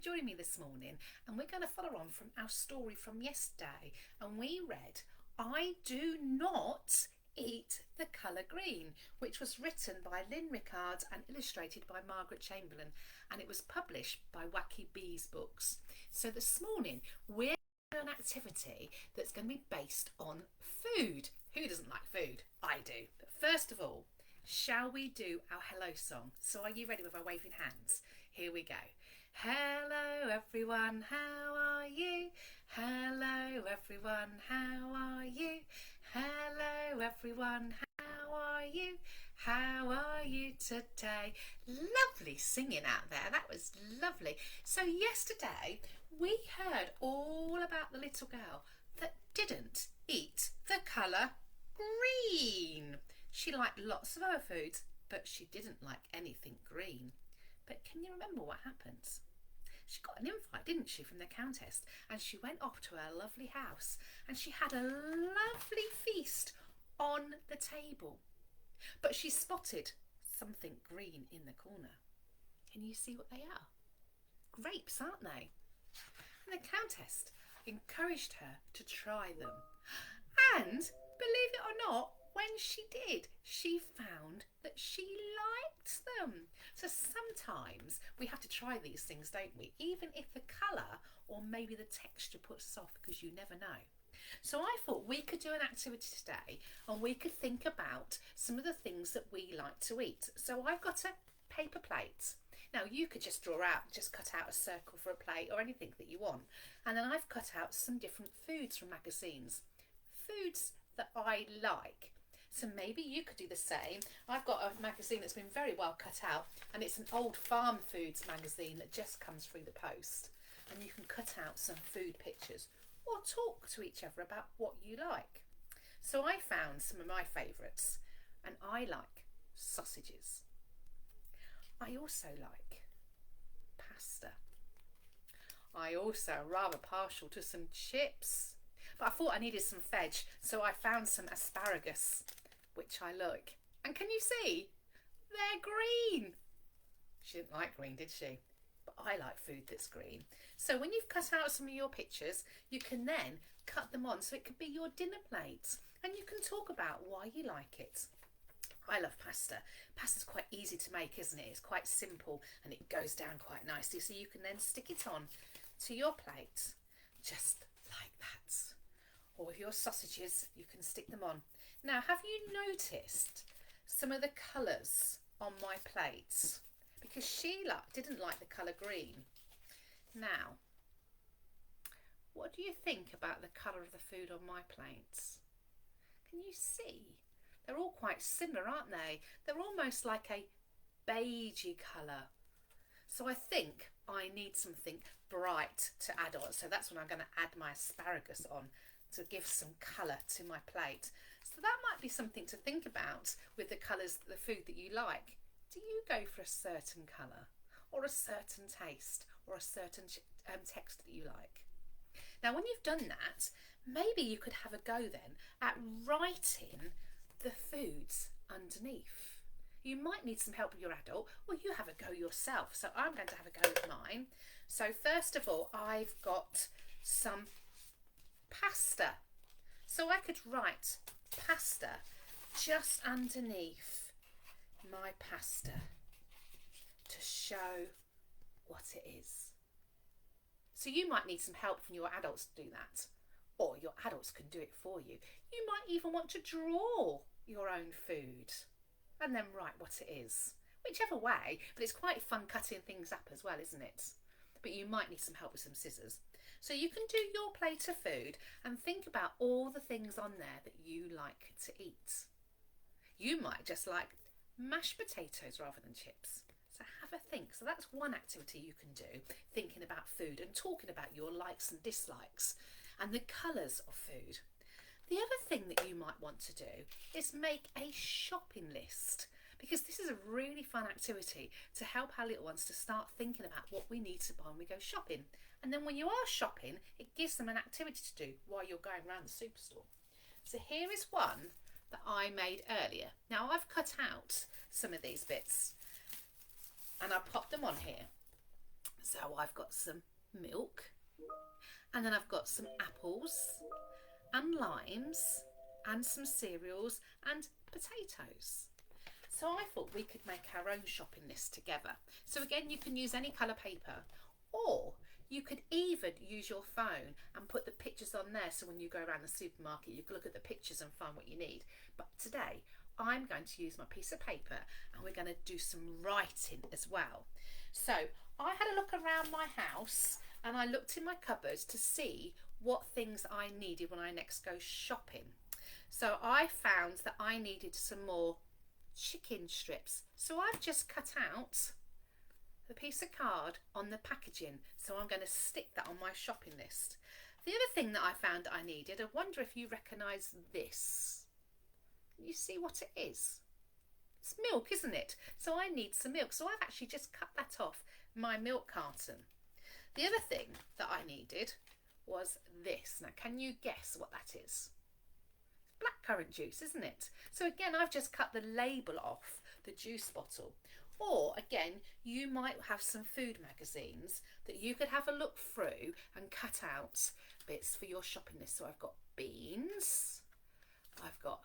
joining me this morning, and we're going to follow on from our story from yesterday. And we read, I do not eat the colour green, which was written by Lynn Rickard and illustrated by Margaret Chamberlain, and it was published by Wacky Bees Books. So this morning we're doing an activity that's going to be based on food. Who doesn't like food? I do. But first of all, shall we do our hello song? So are you ready with our waving hands? Here we go. Hello everyone, how are you? Hello everyone, how are you? Hello everyone, how are you? How are you today? Lovely singing out there, that was lovely. So yesterday we heard all about the little girl that didn't eat the colour green. She liked lots of other foods, but she didn't like anything green. But can you remember what happened? She got an invite, didn't she, from the Countess, and she went off to her lovely house and she had a lovely feast on the table. But she spotted something green in the corner. Can you see what they are? Grapes, aren't they? And the Countess encouraged her to try them. And believe it or not, when she did, she found that she liked them. So sometimes we have to try these things, don't we? Even if the colour or maybe the texture puts us off, because you never know. So I thought we could do an activity today and we could think about some of the things that we like to eat. So I've got a paper plate. Now you could just cut out a circle for a plate or anything that you want. And then I've cut out some different foods from magazines. Foods that I like. So maybe you could do the same. I've got a magazine that's been very well cut out, and it's an old farm foods magazine that just comes through the post. And you can cut out some food pictures or talk to each other about what you like. So I found some of my favourites, and I like sausages. I also like pasta. I also am rather partial to some chips, but I thought I needed some veg, so I found some asparagus, which I like. And can you see? They're green. She didn't like green, did she? But I like food that's green. So when you've cut out some of your pictures, you can then cut them on so it could be your dinner plate, and you can talk about why you like it. I love pasta. Pasta's quite easy to make, isn't it? It's quite simple and it goes down quite nicely, so you can then stick it on to your plate just like that. Or with your sausages, you can stick them on. Now, have you noticed some of the colours on my plates? Because she didn't like the colour green. Now, what do you think about the colour of the food on my plates? Can you see? They're all quite similar, aren't they? They're almost like a beigey colour. So I think I need something bright to add on. So that's when I'm going to add my asparagus on to give some colour to my plate. So that might be something to think about with the colours, the food that you like. Do you go for a certain colour or a certain taste or a certain text that you like? Now, when you've done that, maybe you could have a go then at writing the foods underneath. You might need some help with your adult, or you have a go yourself. So I'm going to have a go with mine. So first of all, I've got some pasta. So I could write pasta just underneath my pasta to show what it is. So you might need some help from your adults to do that, or your adults can do it for you. You might even want to draw your own food and then write what it is. Whichever way, but it's quite fun cutting things up as well, isn't it? But you might need some help with some scissors. So you can do your plate of food and think about all the things on there that you like to eat. You might just like mashed potatoes rather than chips. So have a think. So that's one activity you can do, thinking about food and talking about your likes and dislikes and the colours of food. The other thing that you might want to do is make a shopping list, because this is a really fun activity to help our little ones to start thinking about what we need to buy when we go shopping. And then when you are shopping, it gives them an activity to do while you're going around the superstore. So here is one that I made earlier. Now I've cut out some of these bits and I popped them on here. So I've got some milk, and then I've got some apples and limes and some cereals and potatoes. So I thought we could make our own shopping list together. So again, you can use any colour paper, or you could even use your phone and put the pictures on there, so when you go around the supermarket you can look at the pictures and find what you need. But today I'm going to use my piece of paper and we're going to do some writing as well. So I had a look around my house and I looked in my cupboards to see what things I needed when I next go shopping. So I found that I needed some more chicken strips. So I've just cut out the piece of card on the packaging. So I'm going to stick that on my shopping list. The other thing that I found I needed, I wonder if you recognise this. You see what it is? It's milk, isn't it? So I need some milk. So I've actually just cut that off my milk carton. The other thing that I needed was this. Now, can you guess what that is? Blackcurrant juice, isn't it? So again, I've just cut the label off the juice bottle. Or again, you might have some food magazines that you could have a look through and cut out bits for your shopping list. So I've got beans, I've got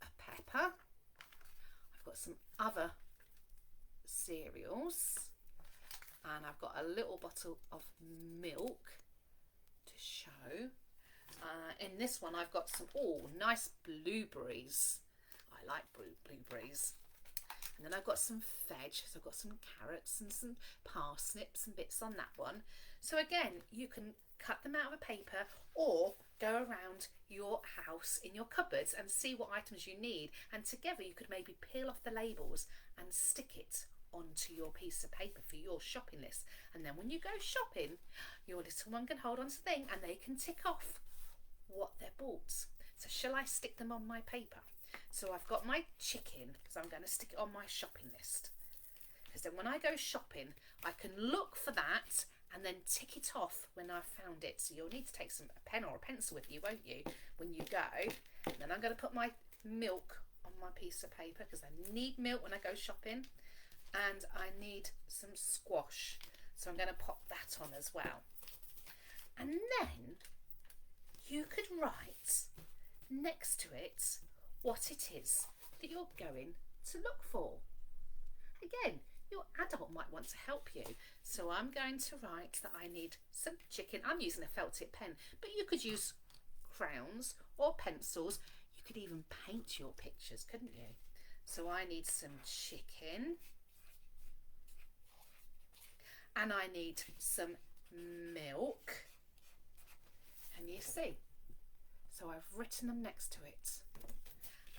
a pepper, I've got some other cereals, and I've got a little bottle of milk to show. In this one I've got some nice blueberries. I like blueberries. And then I've got some veg, so I've got some carrots and some parsnips and bits on that one. So again, you can cut them out of a paper or go around your house in your cupboards and see what items you need, and together you could maybe peel off the labels and stick it onto your piece of paper for your shopping list. And then when you go shopping, your little one can hold on to the thing and they can tick off what they're bought. So shall I stick them on my paper? So I've got my chicken, so I'm going to stick it on my shopping list, because then when I go shopping I can look for that and then tick it off when I've found it. So you'll need to take a pen or a pencil with you, won't you, when you go. And then I'm going to put my milk on my piece of paper, because I need milk when I go shopping, and I need some squash, so I'm going to pop that on as well. And then you could write next to it what it is that you're going to look for. Again, your adult might want to help you. So I'm going to write that I need some chicken. I'm using a felt tip pen, but you could use crayons or pencils. You could even paint your pictures, couldn't you? So I need some chicken, and I need some milk. Can you see? So I've written them next to it.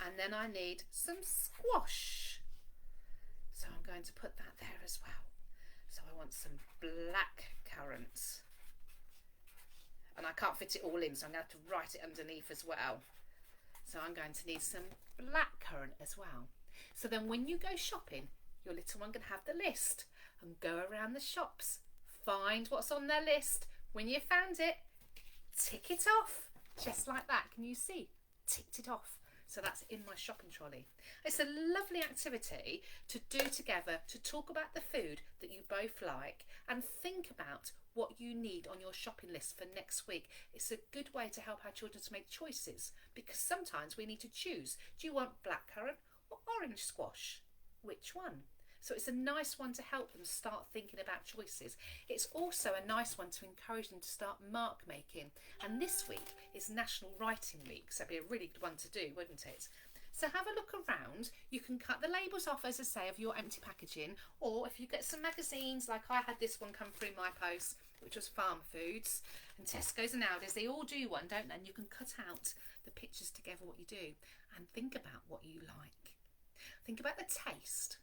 And then I need some squash. So I'm going to put that there as well. So I want some black currants. And I can't fit it all in, so I'm going to have to write it underneath as well. So I'm going to need some black currant as well. So then when you go shopping, your little one can have the list and go around the shops, find what's on their list. When you found it, tick it off. Just like that. Can you see? Ticked it off. So that's in my shopping trolley. It's a lovely activity to do together, to talk about the food that you both like and think about what you need on your shopping list for next week. It's a good way to help our children to make choices, because sometimes we need to choose. Do you want blackcurrant or orange squash? Which one? So it's a nice one to help them start thinking about choices. It's also a nice one to encourage them to start mark making. And this week is National Writing Week, so it'd be a really good one to do, wouldn't it? So have a look around. You can cut the labels off, as I say, of your empty packaging, or if you get some magazines, like I had this one come through my post, which was Farm Foods, and Tesco's and Aldi's, they all do one, don't they? And you can cut out the pictures together, what you do, and think about what you like. Think about the taste.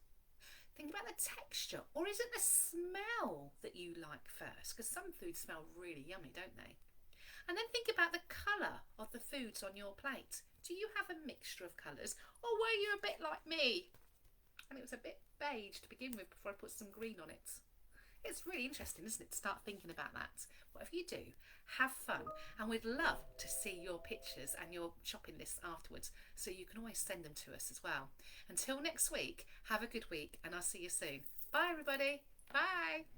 Think about the texture, or is it the smell that you like first? Because some foods smell really yummy, don't they? And then think about the colour of the foods on your plate. Do you have a mixture of colours, or were you a bit like me? And it was a bit beige to begin with before I put some green on it. It's really interesting, isn't it, to start thinking about that. Whatever you do, have fun, and we'd love to see your pictures and your shopping lists afterwards, so you can always send them to us as well. Until next week, have a good week, and I'll see you soon. Bye everybody. Bye.